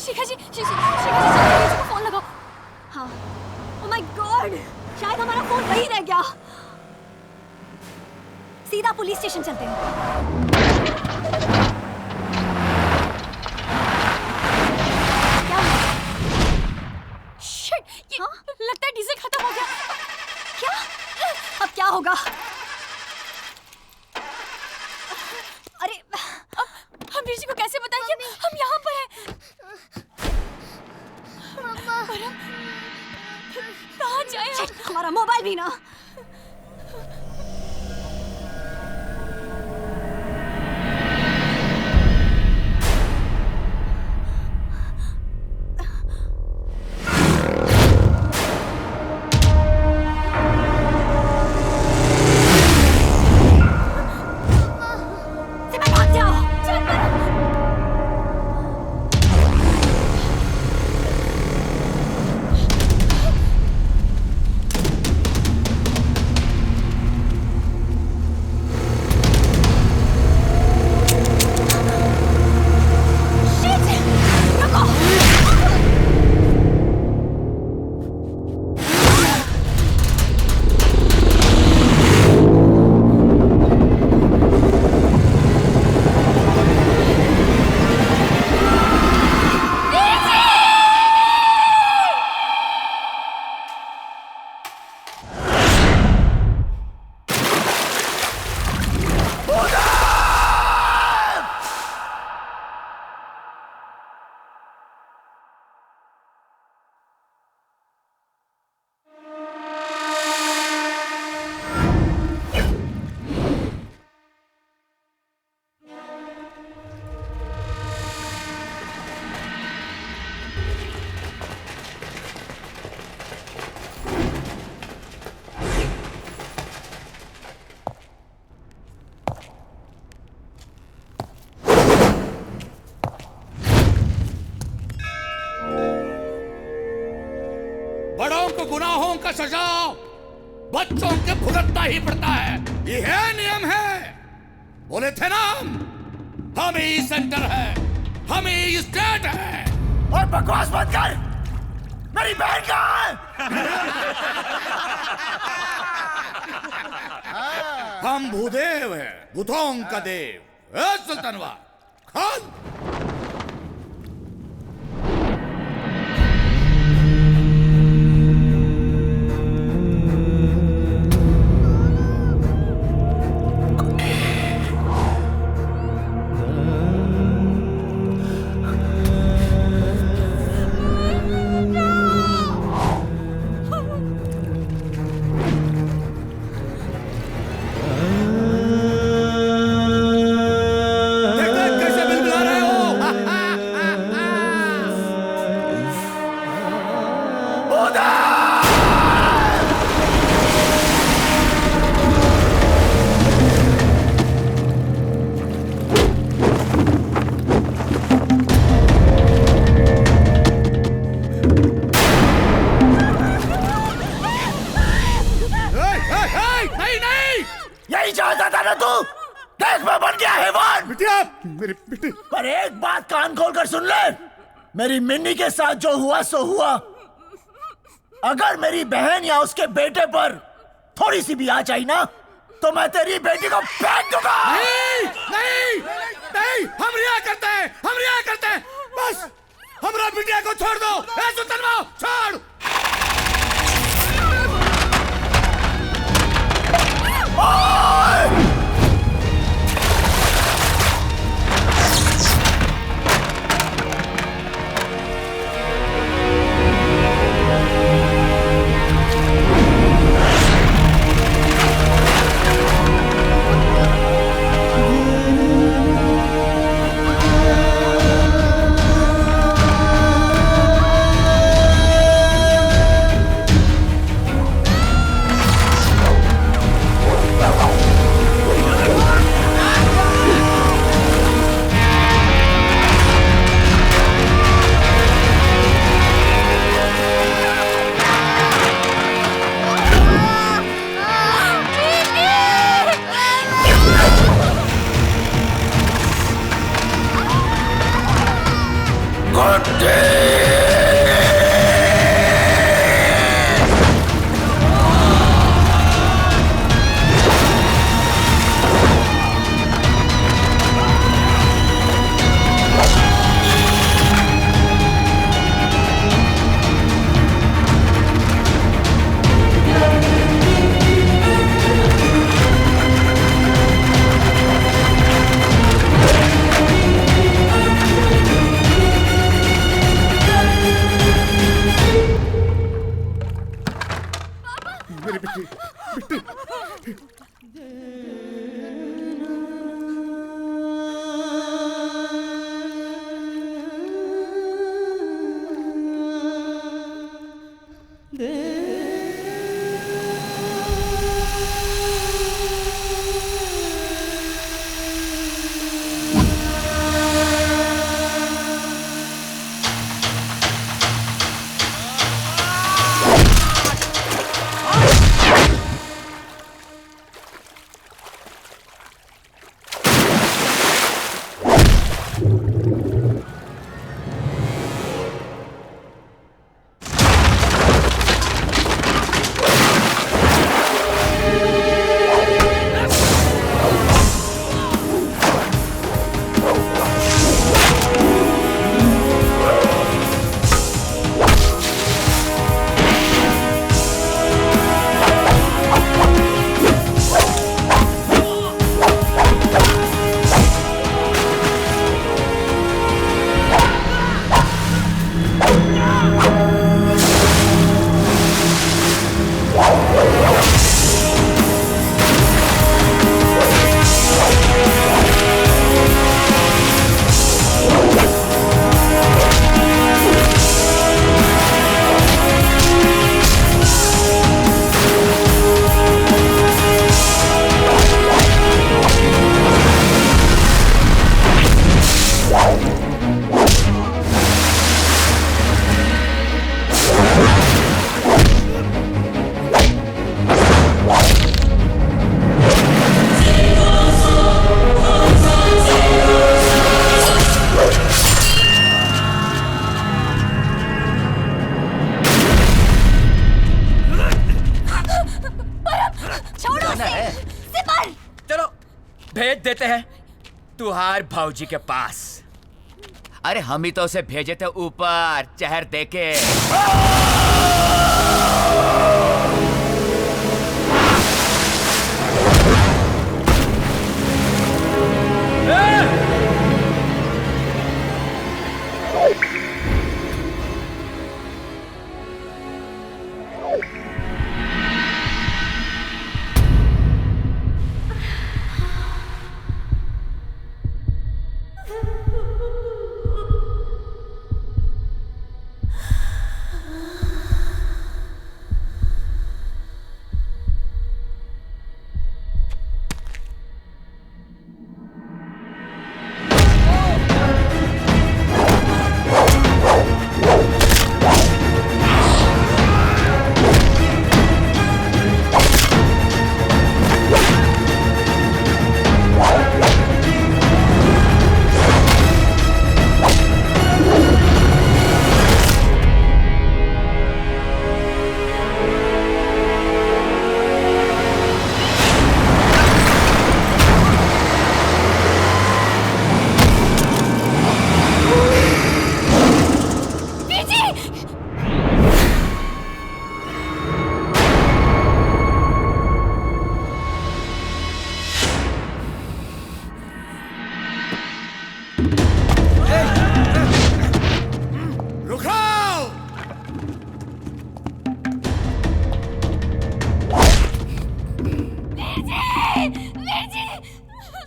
शिखा जी, शिखा जी phone लगाओ। हाँ। Oh my God, शायद हमारा फोन वहीं रह गया। सीधा पुलिस स्टेशन चलते हैं। क्या? शिट, ये लगता है डीजल खत्म हो गया। क्या? अब क्या होगा? अरे हम ऋषि को कैसे बताएं हम यहाँ पर हैं? परम, कहाँ जाए हम? हमारा मोबाइल भी ना। गुनाहों का सजा बच्चों के भुगतना ही पड़ता है। ये नियम है। बोले थे ना हम ही सेंटर है, हम ही स्टेट है। और बकवास बंद कर। मेरी बहन कहाँ है? हम भूदेव है, भूतों का देव। सुल्तानवा खान पर एक बात कान खोलकर सुन ले। मेरी मिन्नी के साथ जो हुआ सो हुआ। अगर मेरी बहन या उसके बेटे पर थोड़ी सी भी आ जाए ना तो मैं तेरी बेटी को फेंक दूंगा। नहीं, नहीं, नहीं, हम रिया करते हैं, बस हमरा बिटिया को छोड़ दो। सुल्तान छोड़। मेरी बेटी भेज देते हैं तुहार भाऊजी के पास। अरे हम ही तो उसे भेजे थे ऊपर चहर देके।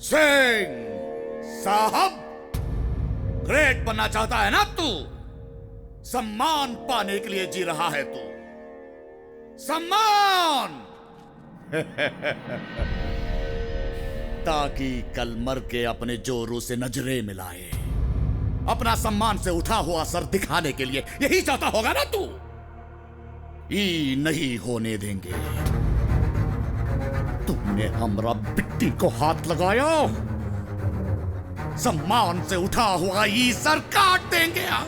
सिंह साहब, ग्रेट बनना चाहता है ना तू? सम्मान पाने के लिए जी रहा है तू। सम्मान ताकि कल मर के अपने जोरों से नजरें मिलाए, अपना सम्मान से उठा हुआ सर दिखाने के लिए। यही चाहता होगा ना तू? ई नहीं होने देंगे। तुमने हमरा बिट्टी को हाथ लगाया, सम्मान से उठा हुआ ई सर काट देंगे हम।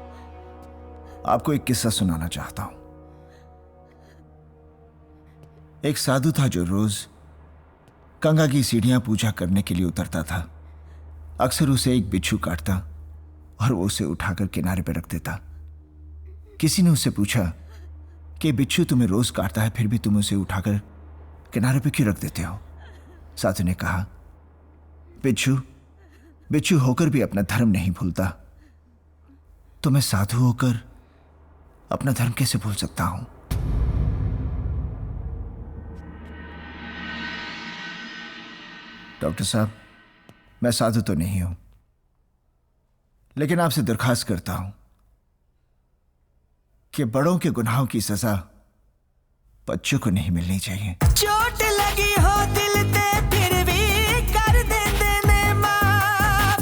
आपको एक किस्सा सुनाना चाहता हूं। एक साधु था जो रोज गंगा की सीढ़ियां पूजा करने के लिए उतरता था। अक्सर उसे एक बिच्छू काटता और वो उसे उठाकर किनारे पर रख देता। किसी ने उससे पूछा कि बिच्छू तुम्हें रोज काटता है, फिर भी तुम उसे उठाकर किनारे पर क्यों रख देते हो? साधु ने कहा, बिच्छू होकर भी अपना धर्म नहीं भूलता, तो मैं साधु होकर अपना धर्म कैसे भूल सकता हूं? डॉक्टर साहब, मैं साधु तो नहीं हूं, लेकिन आपसे दरखास्त करता हूं कि बड़ों के गुनाहों की सजा बच्चों को नहीं मिलनी चाहिए। चोट लगी हो दिल ते फिर भी कर देंदे ने माफ,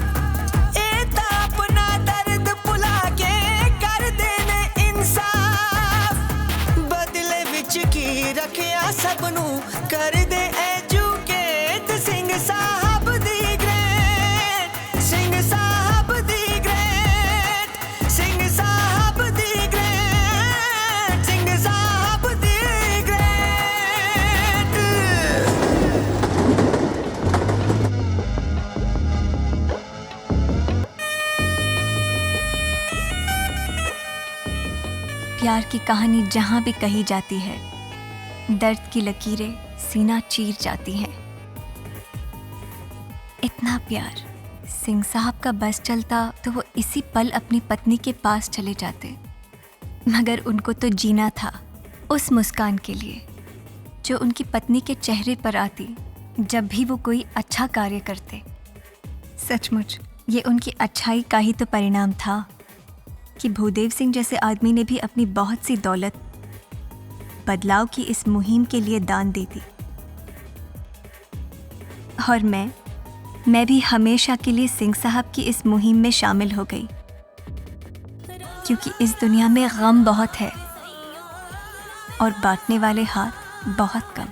ए तां अपना दर्द भुला के कर देने इंसाफ। बदले विच की रखिया सबनू कर दे एजुकेट सिंह साहब दी ग्रेट, सिंह साहब दी ग्रेट, सिंह साहब दी ग्रेट, सिंह साहब दी ग्रेट। प्यार की कहानी जहां भी कही जाती है, दर्द की लकीरें सीना चीर जाती हैं। इतना प्यार सिंह साहब का बस चलता तो वो इसी पल अपनी पत्नी के पास चले जाते, मगर उनको तो जीना था उस मुस्कान के लिए जो उनकी पत्नी के चेहरे पर आती जब भी वो कोई अच्छा कार्य करते। सचमुच ये उनकी अच्छाई का ही तो परिणाम था कि भूदेव सिंह जैसे आदमी ने भी अपनी बहुत सी दौलत बदलाव की इस मुहिम के लिए दान दे दी। और मैं भी हमेशा के लिए सिंह साहब की इस मुहिम में शामिल हो गई, क्योंकि इस दुनिया में गम बहुत है और बांटने वाले हाथ बहुत कम।